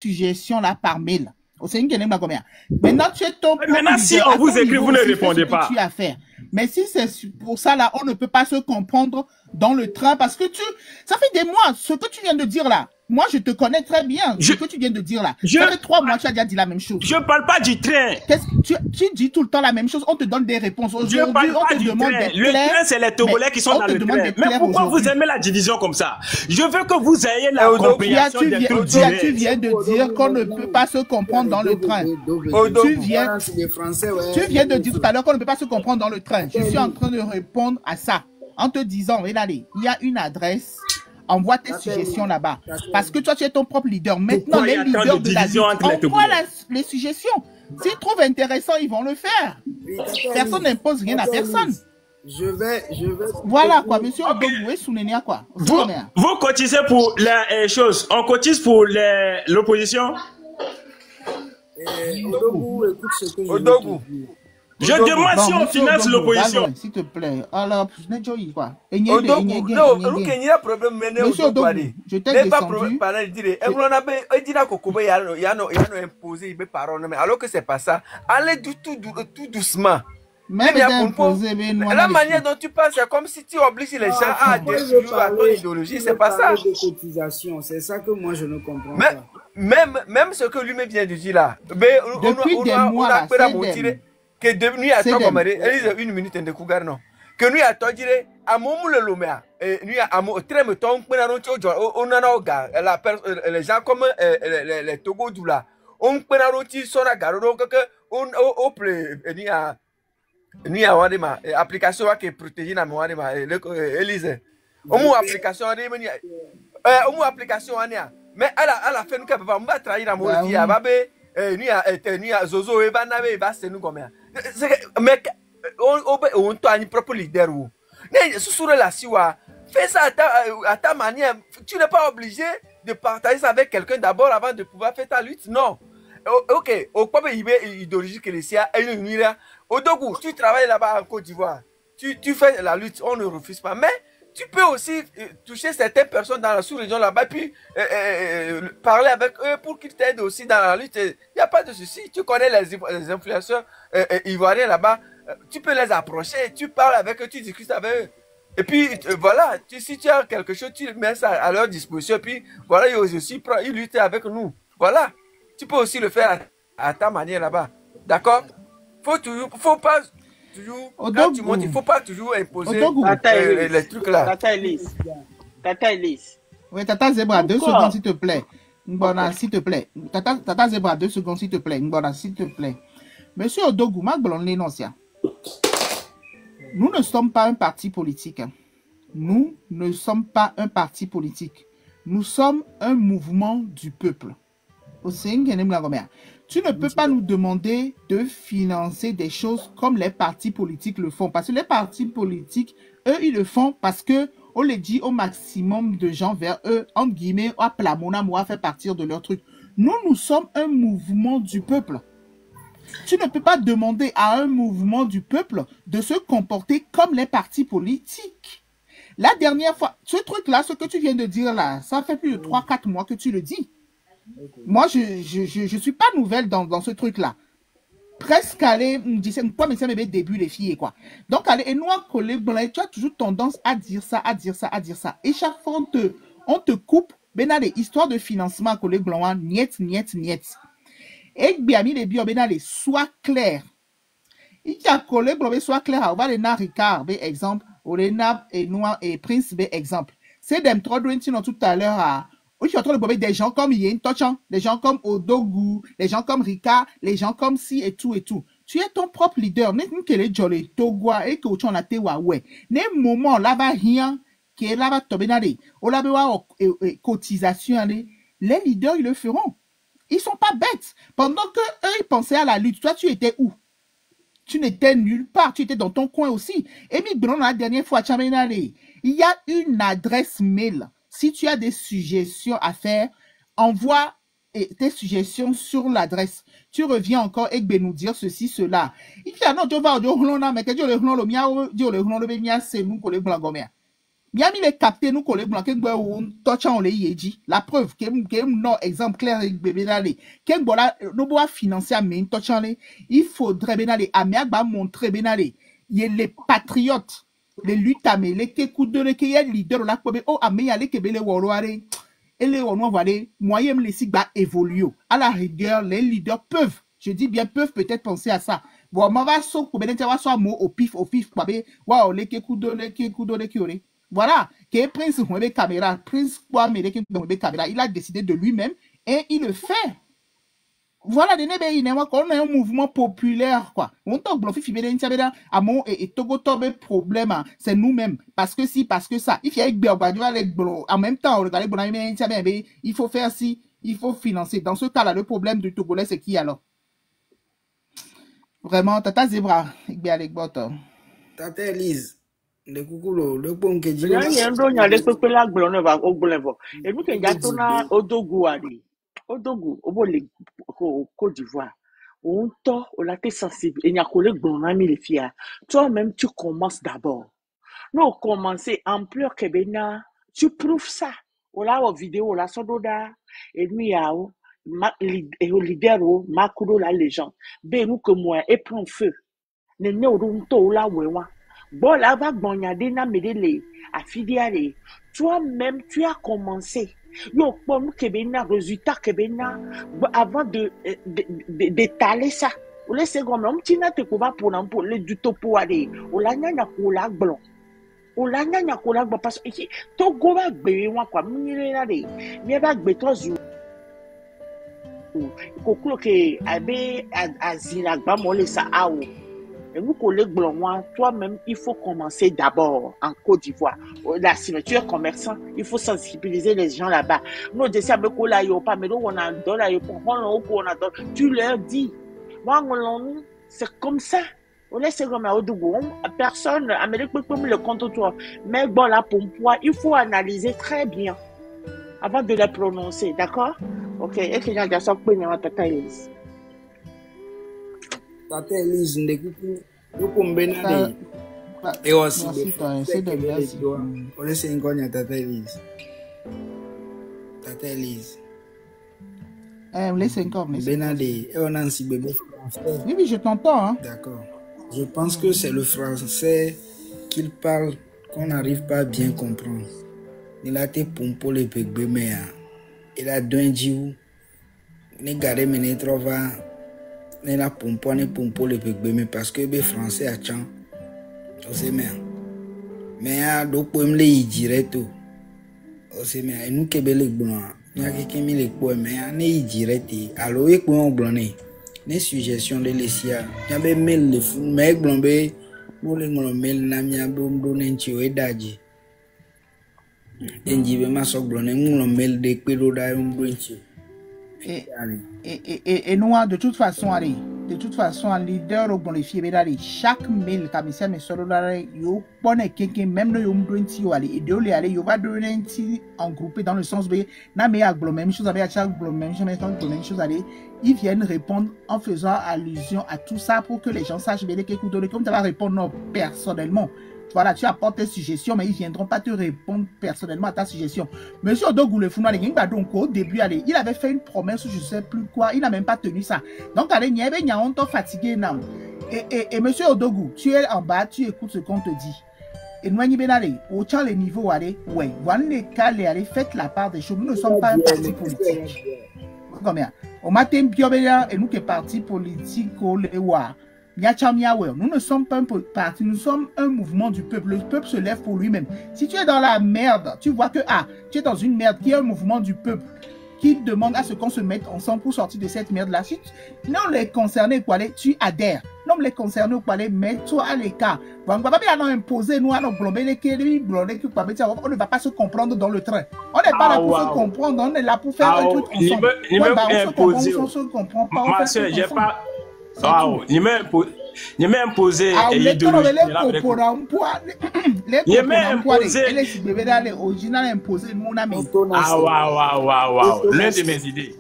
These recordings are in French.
suggestions là par mail. Maintenant, tu es ton Maintenant, si on vous écrit, vous ne répondez pas. Tu as fait. Mais si c'est pour ça, là, on ne peut pas se comprendre dans le train parce que ça fait des mois, ce que tu viens de dire là. Moi, je te connais très bien. Ce que tu viens de dire là. Ça fait 3 mois, tu as déjà dit la même chose. Je ne parle pas du train. Tu dis tout le temps la même chose. On te donne des réponses. Je ne parle pas du train. Le train, c'est les Togolais qui sont dans le train. Mais pourquoi vous aimez la division comme ça? Je veux que vous ayez la compréhension des trucs directs. Tu viens de dire qu'on ne peut pas se comprendre dans le train. Tu viens de dire tout à l'heure qu'on ne peut pas se comprendre dans le train. Je suis en train de répondre à ça en te disant, regardez, il y a une adresse. Envoie tes suggestions là-bas. Parce que toi, tu es ton propre leader. Maintenant, les leaders de la lutte envoient les suggestions. S'ils trouvent intéressant, ils vont le faire. Personne n'impose rien à personne. Je vais. Voilà quoi, monsieur Odogwu et Sounenia quoi. Vous cotisez pour les choses. On cotise pour l'opposition. Odogwu, écoute ce que je Odogwu. Je demande si on finance l'opposition. S'il te plaît. Alors, je n'ai pas eu quoi. Odogwu, non, il y a un problème maintenant. Monsieur Odogwu, je t'ai descendu. Alors que c'est pas ça. Allez tout doucement. Mais la manière dont tu penses, c'est comme si tu obliges les gens à adhérer à ton idéologie. C'est pas ça. C'est ça que moi je ne comprends pas. Même ce que lui-même vient de dire là. Depuis des mois là, que devenu à toi comme une minute de cougar non que nous à toi dire à mon le lomea nous à mon très me ton on a les gens comme les Togo doula on peut la roti sur la gare donc que on peut ni à wadima application qui protéger na wadima Elise on application on application ania mais à la fin nous capable on va trahir la mort à babé ni à Zozo et Banabe va c'est nous comme mais on t'a un propre leader ou sur la siwa fais ça à ta manière. Tu n'es pas obligé de partager ça avec quelqu'un d'abord avant de pouvoir faire ta lutte. Non. Ok, au point idéologique que les siens et une mira Odogwu, tu travailles là-bas en Côte d'Ivoire, tu fais la lutte, on ne refuse pas, mais tu peux aussi toucher certaines personnes dans la sous-région là-bas, puis parler avec eux pour qu'ils t'aident aussi dans la lutte. Il n'y a pas de souci. Tu connais les influenceurs ivoiriens là-bas, tu peux les approcher, tu parles avec eux, tu discutes avec eux. Et puis voilà, si tu as quelque chose, tu mets ça à leur disposition. Et puis voilà, ils aussi ils luttent avec nous. Voilà, tu peux aussi le faire à ta manière là-bas. D'accord? Faut pas. Quand tu montes, il ne faut pas toujours imposer les trucs là. Tata Elise. Oui, Tata Zebra, 2 secondes s'il te plaît. Mbona, s'il te plaît. Tata Zebra, 2 secondes s'il te plaît. Mbona, s'il te plaît. Monsieur Odogwu, nous ne sommes pas un parti politique. Nous ne sommes pas un parti politique. Nous sommes un mouvement du peuple. Tu ne peux pas nous demander de financer des choses comme les partis politiques le font. Parce que les partis politiques, eux, ils le font parce que on les dit au maximum de gens vers eux, entre guillemets, à Plamona, moi, faire partir de leur truc. Nous, nous sommes un mouvement du peuple. Tu ne peux pas demander à un mouvement du peuple de se comporter comme les partis politiques. La dernière fois, ce truc-là, ce que tu viens de dire là, ça fait plus de 3-4 mois que tu le dis. Moi, je suis pas nouvelle dans ce truc-là. Presque aller, me disait, quoi, mais c'est mes début les filles, quoi. Donc, allez, et nous, collègue, tu as toujours tendance à dire ça, à dire ça, à dire ça. Et chaque fois, on te coupe, ben, allez, histoire de financement, collègue blanc, niet. Et bien, les bio, ben, allez, sois clair. Il y a collègue blanc, soit clair, on va les Ricard, ben, exemple, Olena et Noir et Prince, ben, exemple. C'est dem trop tout à l'heure à. Oui, je suis en train de bomber des gens comme Yen Tochan, des gens comme Odogwu, des gens comme Rika, les gens comme Si et tout et tout. Tu es ton propre leader. N'est-ce que les Jolly, Togwa et que tu en as te ouais. N'est moment là-bas rien qui est là-bas tomber dans les. Au là-bas, cotisation, les leaders, ils le feront. Ils sont pas bêtes. Pendant que eux, ils pensaient à la lutte, toi, tu étais où? Tu n'étais nulle part. Tu étais dans ton coin aussi. Et Bron, la dernière fois, il y a une adresse mail. Si tu as des suggestions à faire, envoie tes suggestions sur l'adresse. Tu reviens encore et nous dire ceci, cela. Il y a non, tu vas au mais que Dieu le mia, c'est nous pour les blagomères. Bien mis les capter nous collègues blancs que on touchant les yeji. La preuve que non exemple clair bébé d'aller. Que voilà nous doit financer à main touchant les. Il faudrait bien aller à ba montrer bien aller. Il y a les patriotes, les luttes à les que coup de les que y a leader là pour oh à mais aller que les woloare. Et les woloare voilà moyen les sig ba évoluer. À la rigueur les leaders peuvent, je dis bien peuvent peut-être penser à ça. Bon, ma va so pour bien soit mot au pif babé. Waouh les que coup de les qui aurait. Voilà, que Prince Mouébé Caméra, Prince Mouébé Caméra, il a décidé de lui-même et il le fait. Voilà, on a un mouvement populaire, quoi. On t'a bluffé, à mon et Togo Tobe problème, c'est nous-mêmes. Parce que si, parce que ça. Il y a en même temps, il faut faire si, il faut financer. Dans ce cas-là, le problème du Togolais, c'est qui alors? Vraiment, Tata Zebra, Tata Elise. Le coucou le bon que dit. Il y a un don y a les peuples là glonne va au boulevard. Et vous que y a tona Odogu ali. Odogu au bolé Côte d'Ivoire. On to on la t'es sensible et y a collègue glonne mi les filles. Toi-même tu commences d'abord. Nous commencer ampleur kebena, tu prouves ça. On la vidéo la sododa et lui a leader Makuro la légende. Ben nous que moi et prend feu. Ne ne on to la wewa. Bon, là, va gagner na medele, affilié. Toi-même, tu as commencé. Yo, bon, kebena, résultat kebena, avant d'étaler ça. Ou laissez comme un petit nat pour le du topo aller. Ou la nya kola blanc. Ou la nya kola blanc parce que to go va gbe wa kwa mire la de. Mi va gbe to zu. Koklo ke abe azila gba mo le sa awo. Et vous, collègues blancs, toi-même, il faut commencer d'abord en Côte d'Ivoire. Là, si tu es commerçant, il faut sensibiliser les gens là-bas. Nous, tu leur dis, c'est comme ça. On laisse comme à Odougou. Personne, Amérique peut le compte toi. Mais bon, là, pour moi, il faut analyser très bien avant de les prononcer. D'accord? Ok. Et que j'ai ça pour nous, Tata Elise. Tata Elise, ndekuku mbenade ewasi olese ngonya Tata Elise. Tata Elise. Laisse encore. Benade, Nancy bébé français. Oui, je t'entends. Hein. D'accord. Je pense que c'est le français qu'il parle qu'on n'arrive pas à bien comprendre. Il a été pompo le bébé, mais il a d'un diou. Ne garde mené trova. Ne la pompo le bébé, mais parce que le français a chant. On sait bien. Mais donc pour me le dire tout. On sait bien. Et nous qui belle blanc. Il y a quelqu'un qui le poème, mais ne direct. Alors et quoi on blanc. Les suggestions de l'Essia, il y a des mails de fou, mais blambé, nous les mails n'amia blondonentio et d'adji. N'jibé ma sok blonde, nous les mails de péroda et nous, de toute façon, allez, un leader au bon les filles, chaque mail, comme ça, mais solo là, yo, bonne quelqu'un, même le yom blonti, allez, et de les aller, yo va donner en groupé dans le sens, n'a mais à même chose, avec chaque même chose, allez, ils viennent répondre en faisant allusion à tout ça pour que les gens sachent, mais comme tu vas répondre non, personnellement. Voilà, tu apportes tes suggestions, mais ils ne viendront pas te répondre personnellement à ta suggestion. Monsieur Odogu le Founoua, au début, il avait fait une promesse, je ne sais plus quoi, il n'a même pas tenu ça. Donc, il y avait un peu fatigué. Et monsieur Odogu, tu es en bas, tu écoutes ce qu'on te dit. Et nous, au tient les niveaux, allez, ouais, voilà les cas, allez, faites la part des choses. Nous ne sommes pas un parti politique. Combien? On m'a dit, et nous qui parti politique, nous ne sommes pas un parti, nous sommes un mouvement du peuple. Le peuple se lève pour lui-même. Si tu es dans la merde, tu vois que tu es dans une merde qui est un mouvement du peuple qui demande à ce qu'on se mette ensemble pour sortir de cette merde-là. Si non les concernés, tu adhères. Non les concernés, mets-toi à l'écart. On ne va pas imposer, nous, à nos on ne va pas se comprendre dans le train. On n'est pas là pour se comprendre, on est là pour faire un truc ensemble. On se comprend pas. Ma soeur, j'ai pas... Wow, il m'a imposé l'un de mes idées.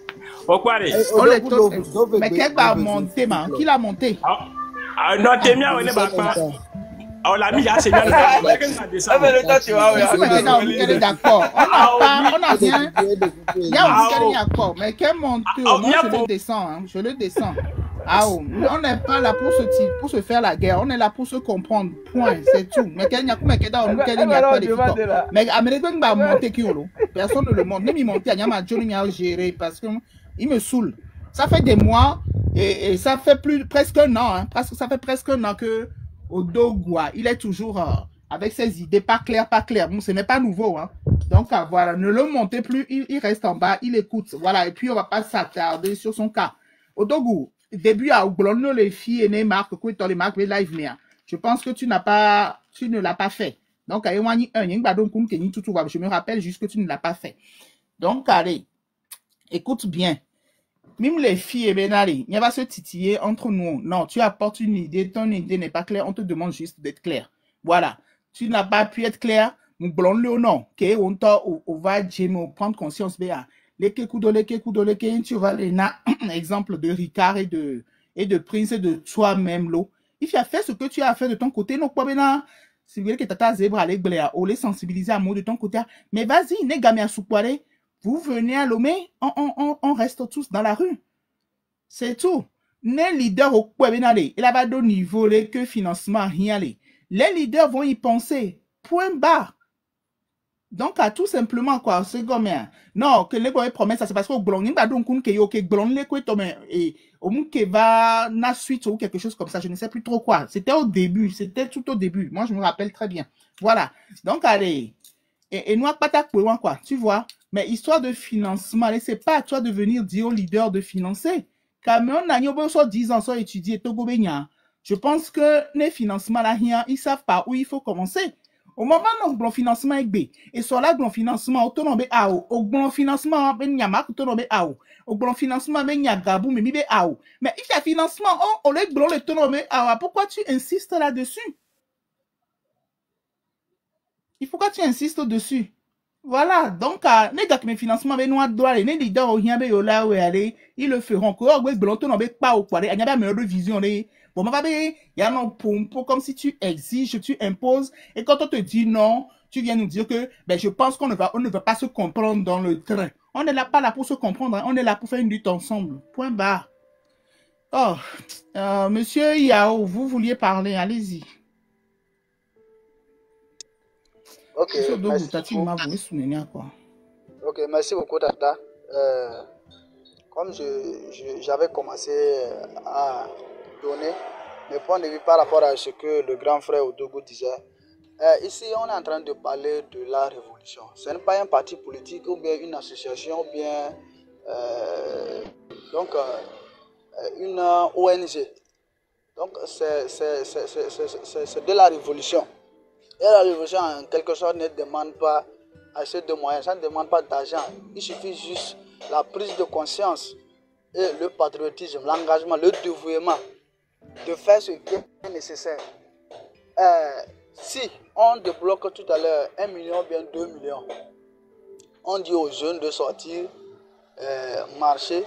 Mais qu'est-ce qu'il a monté, man? Qui l'a monté? Non, t'es bien, on est pas. Oh, l'ami, il y a Seigneur. On est d'accord. On a bien. Il y a un d'accord. Mais quel menteur. Moi, je le descends. Je le descends. On n'est pas là pour se faire la guerre. On est là pour se comprendre. Point. C'est tout. Mais quel n'y a pas de victoire. Mais Américain va monter qui personne ne le monte. Même il monte, il y a un Johnny à gérer parce que il me saoule. Ça fait des mois et ça fait presque un an. Ça fait presque un an que Odogwa, il est toujours avec ses idées pas claires. Bon, ce n'est pas nouveau. Donc voilà, ne le montez plus. Il reste en bas, il écoute. Voilà, et puis on va pas s'attarder sur son cas. Odogu. Début à Ouglon, les filles et les marques, les marques, live, mais je pense que tu ne l'as pas fait. Donc, je me rappelle juste que tu ne l'as pas fait. Donc, allez, écoute bien. Même les filles, il n'y a pas se titiller entre nous. Non, tu apportes une idée, ton idée n'est pas claire, on te demande juste d'être clair. Voilà. Tu n'as pas pu être clair, nous blons le nom. On va prendre conscience, tu vas les exemple de Ricard et de Prince et de toi-même l'eau. Il faut faire ce que tu as fait de ton côté. Non, pas maintenant. Si vous voulez que tata zèbre allait bléa, ou les sensibiliser à mot de ton côté. Mais vas-y, n'est gamé à soupoiré. Vous venez à Lomé, on reste tous dans la rue. C'est tout. Les leaders au Kouabenale, il a pas de niveau que financement rien. Les leaders vont y penser. Point barre. Donc, tout simplement, quoi, c'est comme, non, que les promesses, c'est parce que blonde, bah, donc, que blonde, les quoi, et au moins, que va, na suite ou quelque chose comme ça, je ne sais plus trop quoi. C'était au début, c'était tout au début. Moi, je me rappelle très bien. Voilà. Donc, allez. Et nous, pas ta quoi, tu vois. Mais histoire de financement, c'est pas à toi de venir dire aux leaders de financer. Car on a eu 10 ans, soit étudier, je pense que les financements, là, ils savent pas où il faut commencer. Au moment où le financement est B, et sur là, le financement autonome est A, au bon financement, ben yamak autonome A, au bon financement, ben yagabou, mais B A. Mais il y a financement, on le bon autonome A, pourquoi tu insistes là-dessus? Il faut que tu insistes dessus. Voilà, donc, les gars qui me financement, ben nous, doit aller, les leaders, rien, ben là, où aller, ils le feront, quoi, ouais, bon autonome pas au quoi, il n'y a pas meilleure vision, bon, il y a un pompo comme si tu exiges, tu imposes, et quand on te dit non, tu viens nous dire que, ben, je pense qu'on ne va pas se comprendre dans le train. On n'est pas là pour se comprendre, on est là pour faire une lutte ensemble. Point barre. Oh, monsieur Yao, vous vouliez parler, allez-y. Ok, merci beaucoup. Ok, merci beaucoup, Tata. Comme j'avais commencé à donner mes points de vue par rapport à ce que le grand frère Odogu disait. Ici, on est en train de parler de la révolution. Ce n'est pas un parti politique ou bien une association ou bien une ONG. Donc, c'est de la révolution. Et la révolution, en quelque sorte, ne demande pas assez de moyens, ça ne demande pas d'argent. Il suffit juste la prise de conscience et le patriotisme, l'engagement, le dévouement de faire ce qui est nécessaire. Si on débloque tout à l'heure 1 million ou bien 2 millions, on dit aux jeunes de sortir, marcher,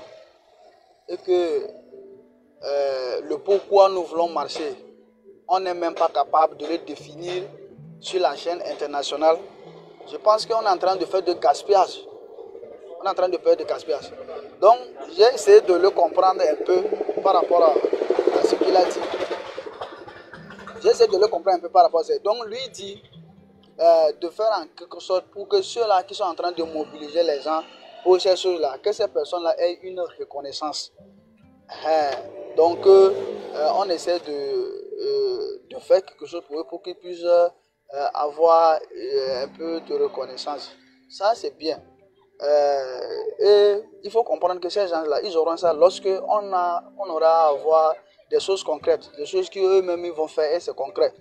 et que le pourquoi nous voulons marcher, on n'est même pas capable de le définir sur la chaîne internationale. Je pense qu'on est en train de faire de gaspillage. On est en train de faire de gaspillage. Donc, j'ai essayé de le comprendre un peu par rapport à ce qu'il a dit. J'ai essayé de le comprendre un peu par rapport à ça. Donc, lui dit de faire en quelque sorte pour que ceux-là qui sont en train de mobiliser les gens pour ces choses-là, que ces personnes-là aient une reconnaissance. Donc, on essaie de faire quelque chose pour eux pour qu'ils puissent avoir un peu de reconnaissance. Ça, c'est bien. Et il faut comprendre que ces gens-là, ils auront ça lorsque on aura à voir des choses concrètes, des choses qu'eux-mêmes vont faire et c'est concret.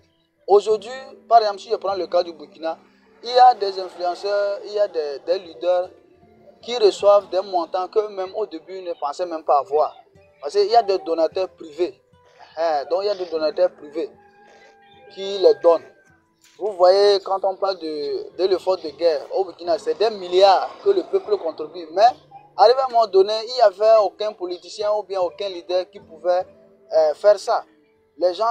Aujourd'hui, par exemple, si je prends le cas du Burkina, il y a des influenceurs, il y a des leaders qui reçoivent des montants qu'eux-mêmes au début ne pensaient même pas avoir. Parce qu'il y a des donateurs privés. Donc il y a des donateurs privés qui les donnent. Vous voyez, quand on parle de l'effort de guerre au Burkina, c'est des milliards que le peuple contribue. Mais arrivé à un moment donné, il n'y avait aucun politicien ou bien aucun leader qui pouvait faire ça. Les gens,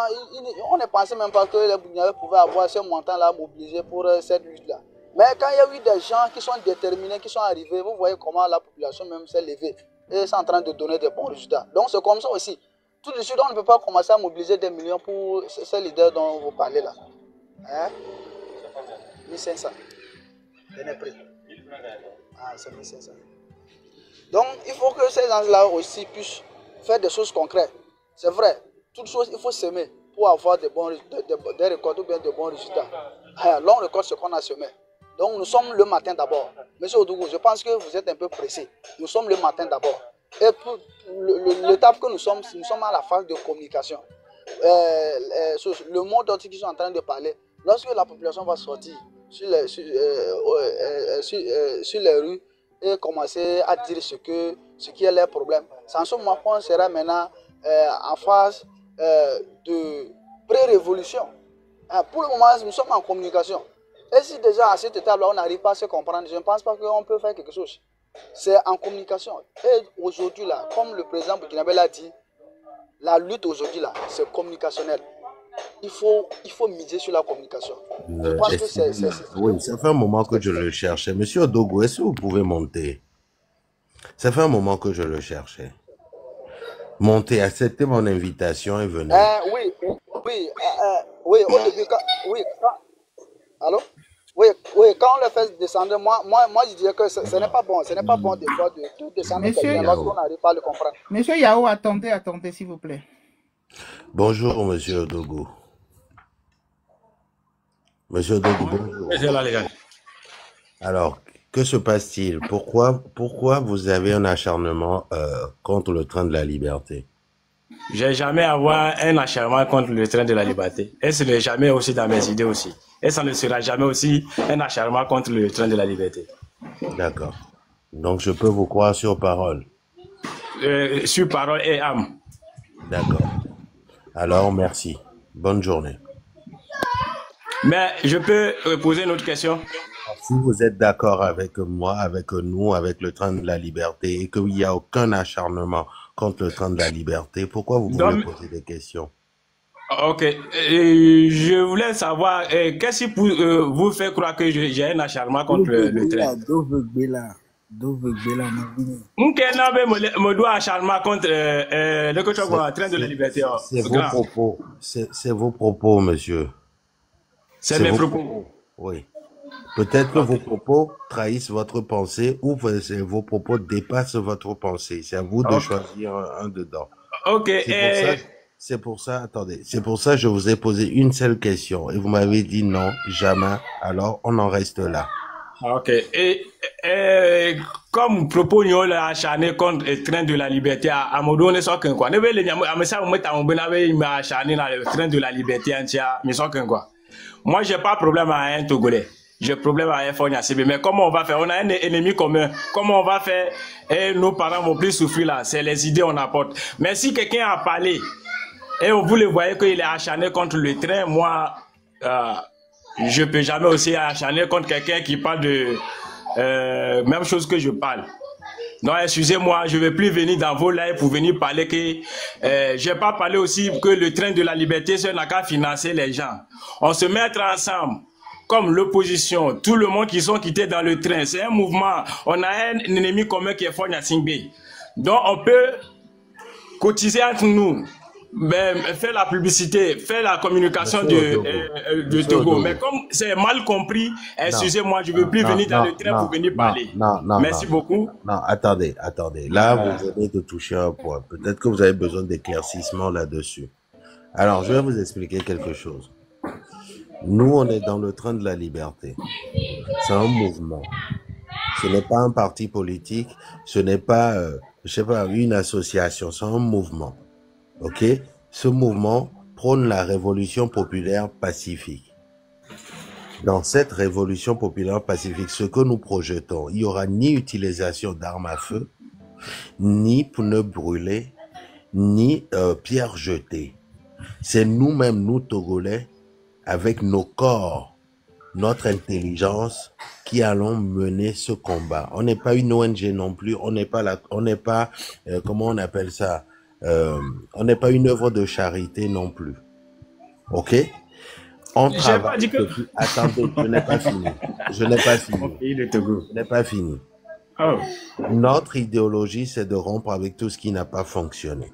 on ne pensait même pas que les Burkinabés pouvaient avoir ce montant-là mobilisé pour cette lutte-là. Mais quand il y a eu des gens qui sont déterminés, qui sont arrivés, vous voyez comment la population même s'est levée et est en train de donner des bons résultats. Donc c'est comme ça aussi. Tout de suite, on ne peut pas commencer à mobiliser des millions pour ces leaders dont vous parlez là. Hein? 1500. Tenez prix. Ah, c'est 1500. Donc il faut que ces gens-là aussi puissent faire des choses concrètes. C'est vrai, toute chose, il faut s'aimer pour avoir des récoltes ou bien de bons résultats. L'on récolte ce qu'on a semé. Donc nous sommes le matin d'abord. Monsieur Odougou, je pense que vous êtes un peu pressé. Nous sommes le matin d'abord. Et pour l'étape que nous sommes à la phase de communication. Le mot dont ils sont en train de parler, lorsque la population va sortir sur les rues et commencer à dire ce qui est leur problème, c'est en ce moment qu'on sera maintenant en phase de pré-révolution. Pour le moment, nous sommes en communication. Et si déjà à cette étape-là, on n'arrive pas à se comprendre, je ne pense pas qu'on peut faire quelque chose. C'est en communication. Et aujourd'hui, là, comme le président burkinabé l'a dit, la lutte aujourd'hui, là, c'est communicationnel. Il faut miser sur la communication. Je pense que c'est... Oui, ça fait un moment que je le cherchais. Monsieur Odougou, est-ce que vous pouvez monter? Ça fait un moment que je le cherchais. Montez, acceptez mon invitation et venez. Oui, au début, allô? Oui, quand on le fait descendre, moi je dirais que ce n'est pas bon. Ce n'est pas bon de descendre lorsqu'on n'arrive pas à le comprendre. Monsieur Yao, attendez, s'il vous plaît. Bonjour, monsieur Odougou. Monsieur Odougou, bonjour. Alors, que se passe-t-il? Pourquoi vous avez un acharnement contre le train de la liberté? J'ai jamais avoir un acharnement contre le train de la liberté. Et ce n'est jamais aussi dans mes idées aussi. Et ça ne sera jamais aussi un acharnement contre le train de la liberté. D'accord. Donc je peux vous croire sur parole. Sur parole et âme. D'accord. Alors merci. Bonne journée. Mais je peux poser une autre question? Si vous êtes d'accord avec moi, avec nous, avec le train de la liberté, et qu'il n'y a aucun acharnement contre le train de la liberté, pourquoi vous voulez poser des questions? Ok. Je voulais savoir, qu'est-ce qui vous fait croire que j'ai un acharnement contre le train? Me doit acharnement contre le train de la liberté. C'est vos propos, monsieur. C'est mes propos. Oui. Peut-être que vos propos trahissent votre pensée ou vos propos dépassent votre pensée. C'est à vous de choisir un dedans. Ok. C'est pour ça, attendez. C'est pour ça que je vous ai posé une seule question et vous m'avez dit non, jamais. Alors, on en reste là. Ok. Et comme propos nous acharné contre le train de la liberté à me donner ça qu'un quoi. Ne veut les ça me mettre en ben acharné dans le train de la liberté entière, mais ça qu'un quoi. Moi, j'ai pas de problème à un Togolais. J'ai problème à un Fognassébé. Mais comment on va faire? On a un ennemi commun. Comment on va faire? Et nos parents vont plus souffrir là. C'est les idées qu'on apporte. Mais si quelqu'un a parlé et vous le voyez qu'il est acharné contre le train, moi, je peux jamais aussi acharner contre quelqu'un qui parle de même chose que je parle. Non, excusez-moi, je ne vais plus venir dans vos lives pour venir parler que j'ai pas parlé aussi que le train de la liberté, c'est n'a qu'à financer les gens. On se met ensemble, comme l'opposition, tout le monde qui sont quittés dans le train. C'est un mouvement. On a un ennemi commun qui est Fogna Singbe. Donc on peut cotiser entre nous. Mais faire la publicité, faire la communication de Togo. Mais comme c'est mal compris, excusez-moi, je ne veux plus venir dans le train pour venir parler. Merci beaucoup. Non, attendez. Là, vous venez de toucher un point. Peut-être que vous avez besoin d'éclaircissement là-dessus. Alors, je vais vous expliquer quelque chose. Nous, on est dans le train de la liberté. C'est un mouvement. Ce n'est pas un parti politique. Ce n'est pas, je sais pas, une association. C'est un mouvement. Ok, ce mouvement prône la révolution populaire pacifique. Dans cette révolution populaire pacifique, ce que nous projetons, il n'y aura ni utilisation d'armes à feu, ni pneus brûlés, ni pierres jetées. C'est nous-mêmes, nous Togolais, avec nos corps, notre intelligence, qui allons mener ce combat. On n'est pas une ONG non plus, on n'est pas comment on appelle ça? on n'est pas une œuvre de charité non plus. OK? On J'ai pas travaille dit que... depuis... Attendez, je n'ai pas fini. Je n'ai pas fini. Mon pays, le Togo. Je n'ai pas fini. Oh. Notre idéologie, c'est de rompre avec tout ce qui n'a pas fonctionné.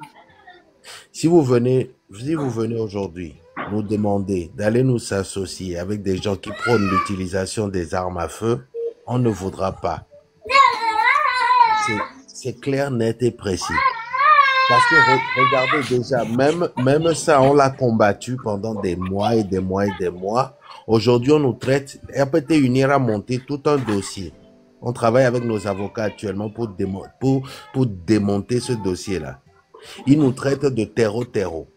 Si vous venez aujourd'hui nous demander d'aller nous associer avec des gens qui prônent l'utilisation des armes à feu, on ne voudra pas. C'est clair, net et précis. Parce que regardez déjà, même ça, on l'a combattu pendant des mois et des mois et des mois. Aujourd'hui, on nous traite, RPT Unir a monté tout un dossier. On travaille avec nos avocats actuellement pour démonter ce dossier-là. Ils nous traitent de terreau.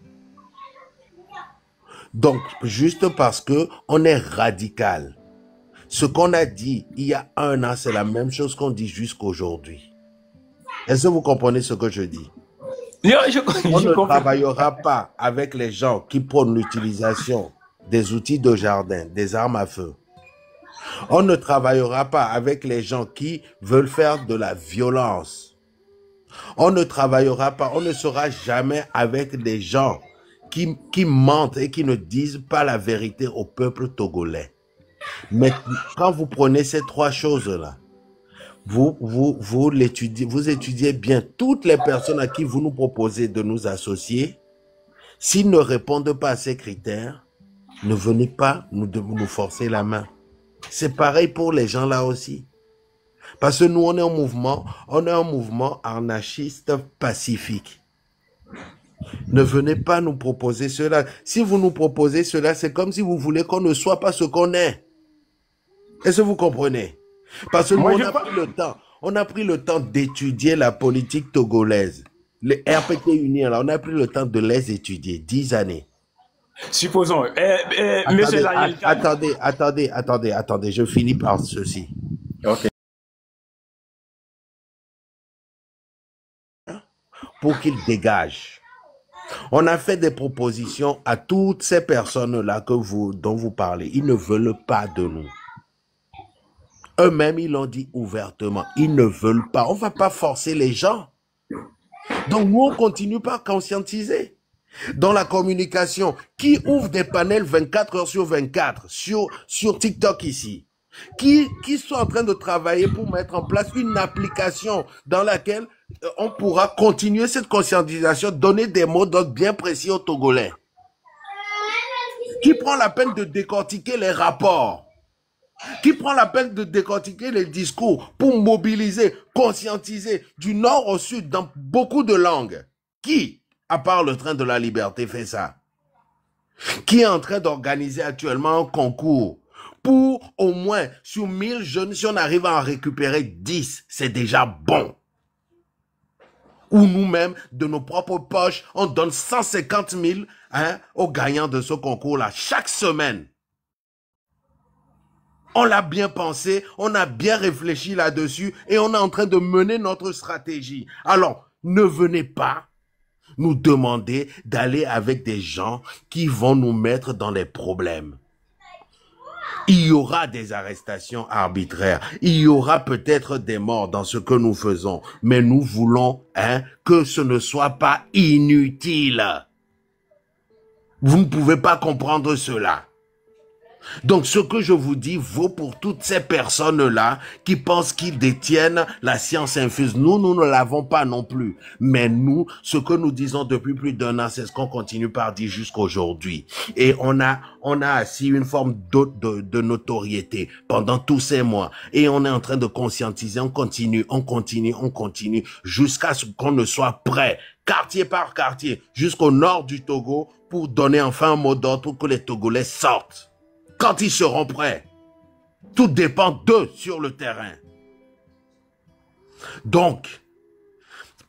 Donc, juste parce que on est radical. Ce qu'on a dit il y a 1 an, c'est la même chose qu'on dit jusqu'aujourd'hui. Est-ce que vous comprenez ce que je dis? On ne travaillera pas avec les gens qui prônent l'utilisation des outils de jardin, des armes à feu. On ne travaillera pas avec les gens qui veulent faire de la violence. On ne travaillera pas, on ne sera jamais avec des gens qui mentent et qui ne disent pas la vérité au peuple togolais. Mais quand vous prenez ces 3 choses-là, vous étudiez bien toutes les personnes à qui vous nous proposez de nous associer. S'ils ne répondent pas à ces critères, ne venez pas nous forcer la main. C'est pareil pour les gens là aussi. Parce que nous, on est un mouvement anarchiste pacifique. Ne venez pas nous proposer cela. Si vous nous proposez cela, c'est comme si vous voulez qu'on ne soit pas ce qu'on est. Est-ce que vous comprenez? Parce que nous, on a pris le temps d'étudier la politique togolaise. Les RPT Unir, là, on a pris le temps de les étudier. 10 années. Supposons, monsieur attendez, je finis par ceci. Ok. Pour qu'ils dégagent. On a fait des propositions à toutes ces personnes-là dont vous parlez. Ils ne veulent pas de nous. Eux-mêmes, ils l'ont dit ouvertement. Ils ne veulent pas. On ne va pas forcer les gens. Donc, nous, on continue par conscientiser. Dans la communication, qui ouvre des panels 24 heures sur 24 sur TikTok ici? Qui sont en train de travailler pour mettre en place une application dans laquelle on pourra continuer cette conscientisation, donner des mots d'ordre bien précis aux Togolais? Qui prend la peine de décortiquer les rapports? Qui prend la peine de décortiquer les discours pour mobiliser, conscientiser du nord au sud dans beaucoup de langues? Qui, à part le train de la liberté, fait ça? Qui est en train d'organiser actuellement un concours pour au moins, sur 1000 jeunes, si on arrive à en récupérer 10, c'est déjà bon. Ou nous-mêmes, de nos propres poches, on donne 150 000 aux gagnants de ce concours-là chaque semaine. On l'a bien pensé, on a bien réfléchi là-dessus et on est en train de mener notre stratégie. Alors, ne venez pas nous demander d'aller avec des gens qui vont nous mettre dans les problèmes. Il y aura des arrestations arbitraires, il y aura peut-être des morts dans ce que nous faisons, mais nous voulons que ce ne soit pas inutile. Vous ne pouvez pas comprendre cela. Donc, ce que je vous dis vaut pour toutes ces personnes-là qui pensent qu'ils détiennent la science infuse. Nous ne l'avons pas non plus. Mais nous, ce que nous disons depuis plus d'1 an, c'est ce qu'on continue par dire jusqu'à aujourd'hui. Et on a assis une forme de notoriété pendant tous ces mois. Et on est en train de conscientiser. On continue jusqu'à ce qu'on ne soit prêt, quartier par quartier, jusqu'au nord du Togo, pour donner enfin un mot d'ordre pour que les Togolais sortent. Quand ils seront prêts, tout dépend d'eux sur le terrain. Donc,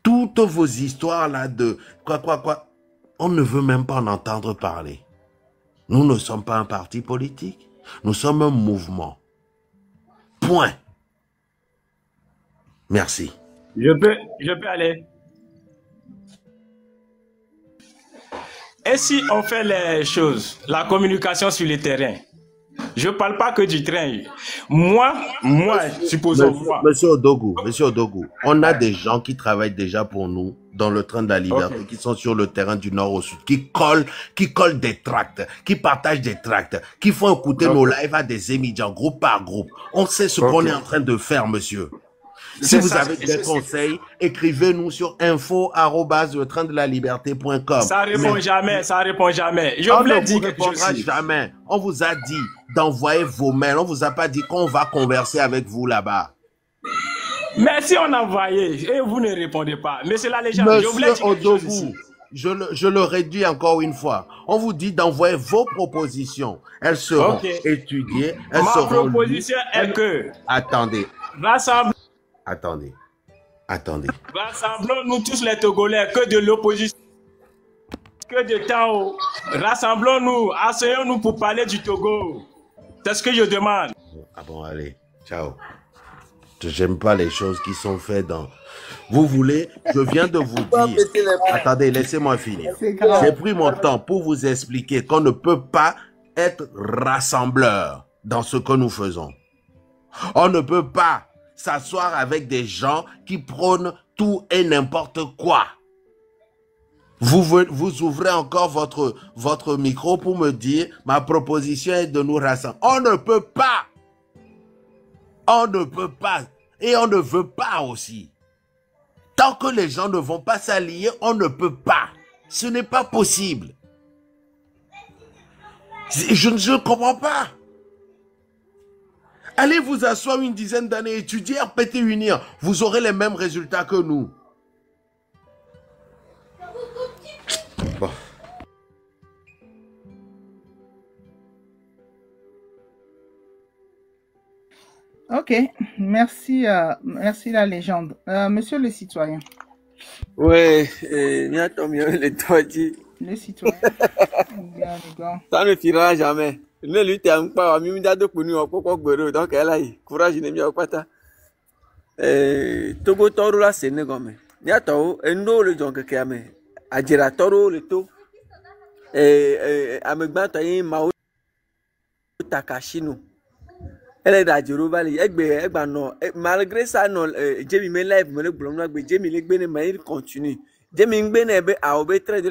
toutes vos histoires là de quoi, on ne veut même pas en entendre parler. Nous ne sommes pas un parti politique, nous sommes un mouvement. Point. Merci. Je peux aller. Et si on fait les choses, la communication sur le terrain, Je parle pas que du train. Moi, supposons moi. Monsieur Odogu, on a des gens qui travaillent déjà pour nous dans le train de la liberté, qui sont sur le terrain du nord au sud, qui collent des tracts, qui partagent des tracts, qui font écouter nos lives à des émigrants, groupe par groupe. On sait ce qu'on est en train de faire, monsieur. Si vous avez des conseils, écrivez-nous sur info@letraindelaliberté.com. Ça répond jamais. Je on voulais ne dire vous répondra jamais. On vous a dit d'envoyer vos mails. On vous a pas dit qu'on va converser avec vous là-bas. Mais si on a envoyé et vous ne répondez pas, mais c'est la légende. Monsieur Odogu, je le réduis encore une fois. On vous dit d'envoyer vos propositions. Elles seront étudiées. Elles Ma seront proposition est que... Attendez. Attendez. Rassemblons-nous tous les Togolais, que de l'opposition, que de temps. Rassemblons-nous, asseyons-nous pour parler du Togo. C'est ce que je demande. Ah bon, allez, ciao. J'aime pas les choses qui sont faites dans... Vous voulez, je viens de vous dire... Attendez, laissez-moi finir. J'ai pris mon temps pour vous expliquer qu'on ne peut pas être rassembleur dans ce que nous faisons. On ne peut pas s'asseoir avec des gens qui prônent tout et n'importe quoi. Vous ouvrez encore votre micro pour me dire ma proposition est de nous rassembler. On ne peut pas. On ne peut pas. Et on ne veut pas aussi. Tant que les gens ne vont pas s'allier, on ne peut pas. Ce n'est pas possible. Je ne comprends pas. Allez vous asseoir une dizaine d'années, étudier, répéter, unir. Vous aurez les mêmes résultats que nous. Bon. Ok, merci la légende. Monsieur le citoyen. Oui, le citoyen. Ça ne finira jamais. Ne lutte pas, donc elle a courage, ne m'y a pas ta. Togo toro la Sénégame. Niato, endo le jonque kame. Adjira toro le to. Amegbanta yin mao takashino. Elle est d'Adjiro Valley. Egba no. Malgré ça, non, Jamie me live, me le blonde, Jamie le bene, mais il continue. Jamie Benebe a obé très